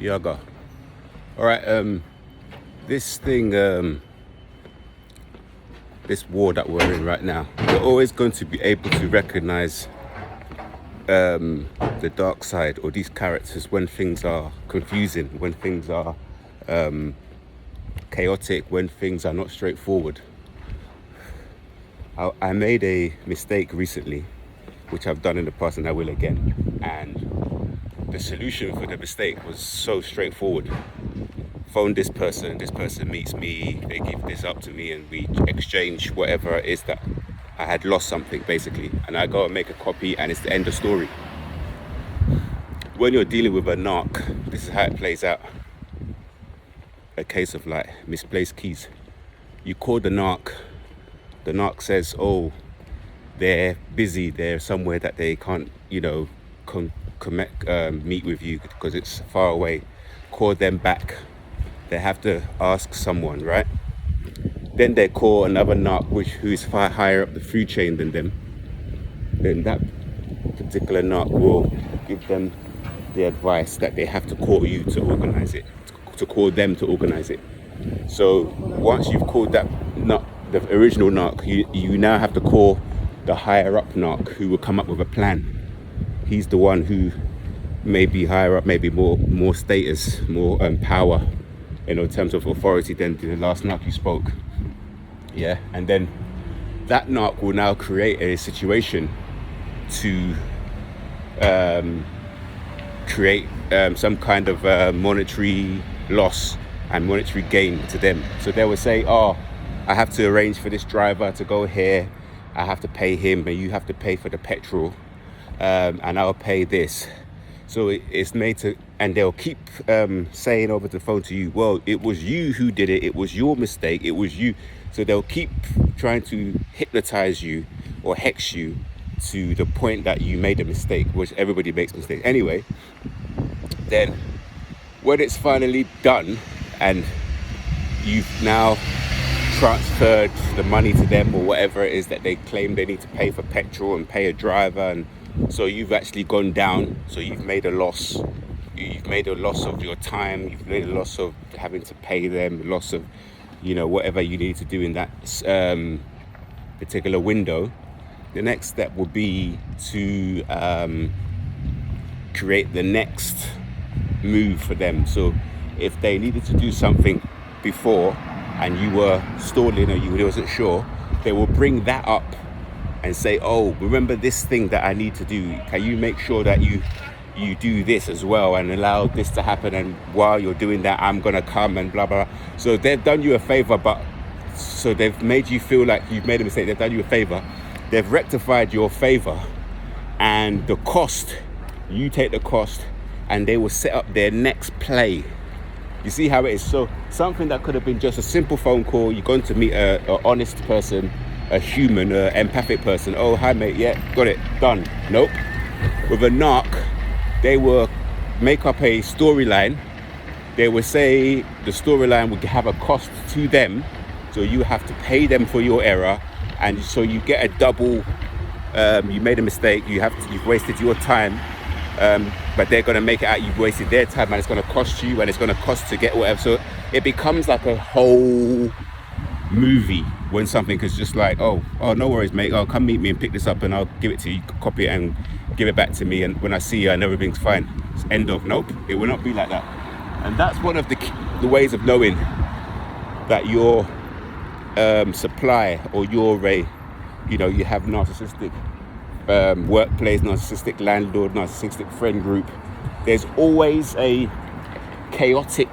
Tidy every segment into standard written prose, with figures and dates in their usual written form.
Yoga. All right. This thing, this war that we're in right now, we're always going to be able to recognize the dark side or these characters when things are confusing, when things are chaotic, when things are not straightforward. I made a mistake recently, which I've done in the past and I will again. And the solution for the mistake was so straightforward. Phone this person meets me, they give this up to me, and we exchange whatever it is that I had lost something basically. And I go and make a copy and it's the end of story. When you're dealing with a narc, this is how it plays out. A case of like misplaced keys. You call the narc says, oh, they're busy, they're somewhere that they can't, meet with you because it's far away. Call them back. They have to ask someone, right? Then they call another narc who's far higher up the food chain than them. Then that particular narc will give them the advice that they have to call you to organize it, to call them to organize it. So once you've called that narc, the original narc, you now have to call the higher up narc who will come up with a plan. He's the one who may be higher up, maybe more status, more power, in terms of authority than the last narc you spoke. Yeah, and then that narc will now create a situation to create some kind of monetary loss and monetary gain to them. So they will say, oh, I have to arrange for this driver to go here, I have to pay him, and you have to pay for the petrol, and I'll pay this. So it's made to, and they'll keep saying over the phone to you, well, it was you who did it was your mistake, it was you. So they'll keep trying to hypnotize you or hex you to the point that you made a mistake, which everybody makes mistakes anyway. Then when it's finally done and you've now transferred the money to them or whatever it is that they claim they need to pay for petrol and pay a driver, and so you've actually gone down, so you've made a loss. You've made a loss of your time, you've made a loss of having to pay them, loss of whatever you need to do in that particular window. The next step would be to create the next move for them. So if they needed to do something before and you were stalling or you wasn't sure, they will bring that up and say, oh, remember this thing that I need to do, can you make sure that you do this as well and allow this to happen, and while you're doing that I'm gonna come and blah blah. So they've done you a favor, so they've made you feel like you've made a mistake. They've done you a favor, they've rectified your favor, and the cost, you take the cost, and they will set up their next play. You see how it is? So something that could have been just a simple phone call, you're going to meet an honest person, a human, an empathic person. Oh, hi mate, yeah, got it, done. Nope. With a narc, they will make up a storyline. They will say the storyline would have a cost to them, so you have to pay them for your error, and so you get a double. You made a mistake. You've wasted your time. But they're going to make it out you've wasted their time, and it's going to cost you, and it's going to cost to get whatever. So it becomes like a whole movie when something is just like, oh, no worries mate, oh, come meet me and pick this up and I'll give it to you, copy it and give it back to me, and when I see you and everything's fine, it's end of. Nope, it will not be like that. And that's one of the ways of knowing that your supply, or you're you have narcissistic workplace, narcissistic landlord, narcissistic friend group. There's always a chaotic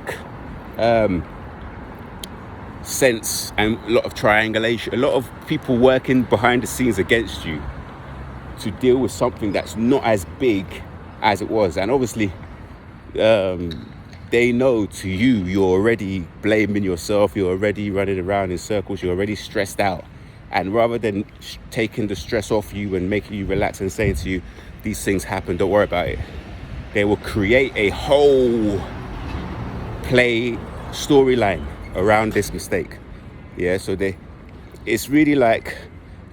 sense and a lot of triangulation, a lot of people working behind the scenes against you to deal with something that's not as big as it was. And obviously they know to you, you're already blaming yourself, you're already running around in circles, you're already stressed out. And rather than taking the stress off you and making you relax and saying to you, these things happen, don't worry about it, they will create a whole play storyline around this mistake. Yeah, so it's really like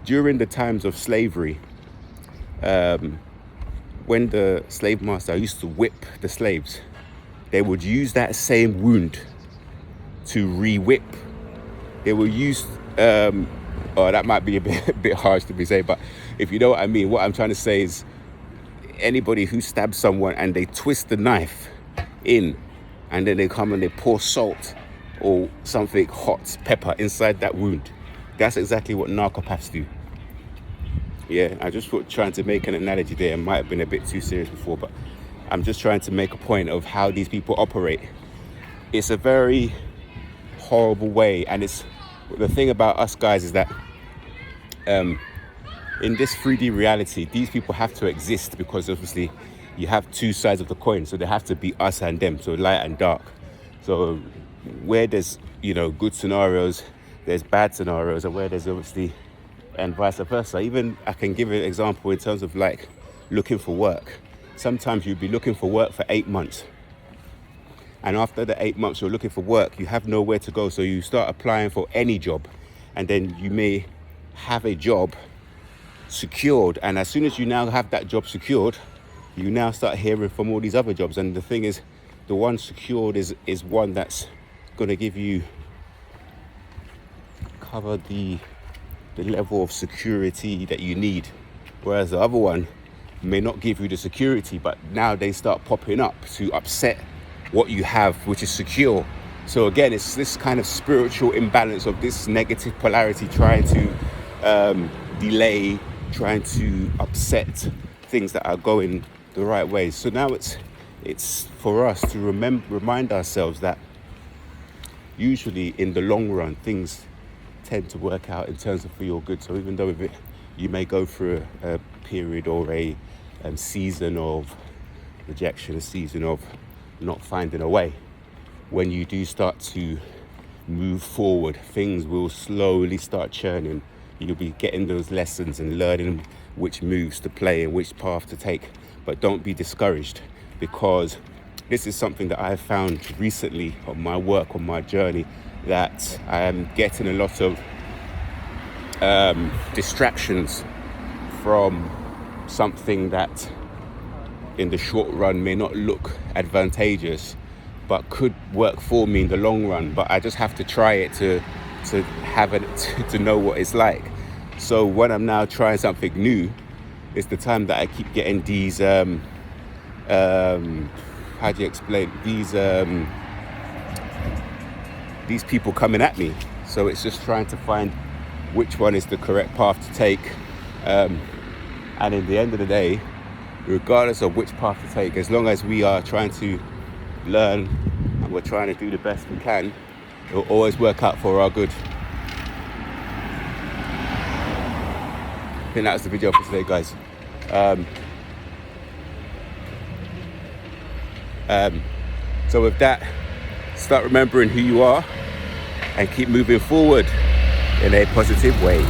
during the times of slavery, when the slave master used to whip the slaves, they would use that same wound to re-whip. They will use, oh, that might be a bit harsh to be saying, but if you know what I mean, what I'm trying to say is anybody who stabs someone and they twist the knife in, and then they come and they pour salt or something hot, pepper inside that wound. That's exactly what narcopaths do. Yeah, I just thought trying to make an analogy there. It might have been a bit too serious before, but I'm just trying to make a point of how these people operate. It's a very horrible way, and it's the thing about us guys is that in this 3D reality, these people have to exist because obviously you have two sides of the coin, so they have to be us and them, so light and dark. So where there's, you know, good scenarios, there's bad scenarios, and where there's obviously, and vice versa. Even I can give an example in terms of like looking for work. Sometimes you'll be looking for work for 8 months, and after the 8 months you're looking for work, you have nowhere to go, so you start applying for any job, and then you may have a job secured, and as soon as you now have that job secured, you now start hearing from all these other jobs. And the thing is, the one secured is one that's going to give you, cover the level of security that you need, whereas the other one may not give you the security, but now they start popping up to upset what you have, which is secure. So again, it's this kind of spiritual imbalance of this negative polarity trying to delay, trying to upset things that are going the right way. So now it's for us to remind ourselves that usually in the long run things tend to work out in terms of for your good. So even though you may go through a period or a season of rejection, a season of not finding a way, when you do start to move forward, things will slowly start churning. You'll be getting those lessons and learning which moves to play and which path to take. But don't be discouraged, because this is something that I have found recently on my work, on my journey, that I am getting a lot of distractions from something that in the short run may not look advantageous, but could work for me in the long run. But I just have to try it to have it, to know what it's like. So when I'm now trying something new, it's the time that I keep getting these how do you explain, these people coming at me. So it's just trying to find which one is the correct path to take, and in the end of the day, regardless of which path to take, as long as we are trying to learn and we're trying to do the best we can, it will always work out for our good. I think that's the video for today, guys. So with that, start remembering who you are and keep moving forward in a positive way.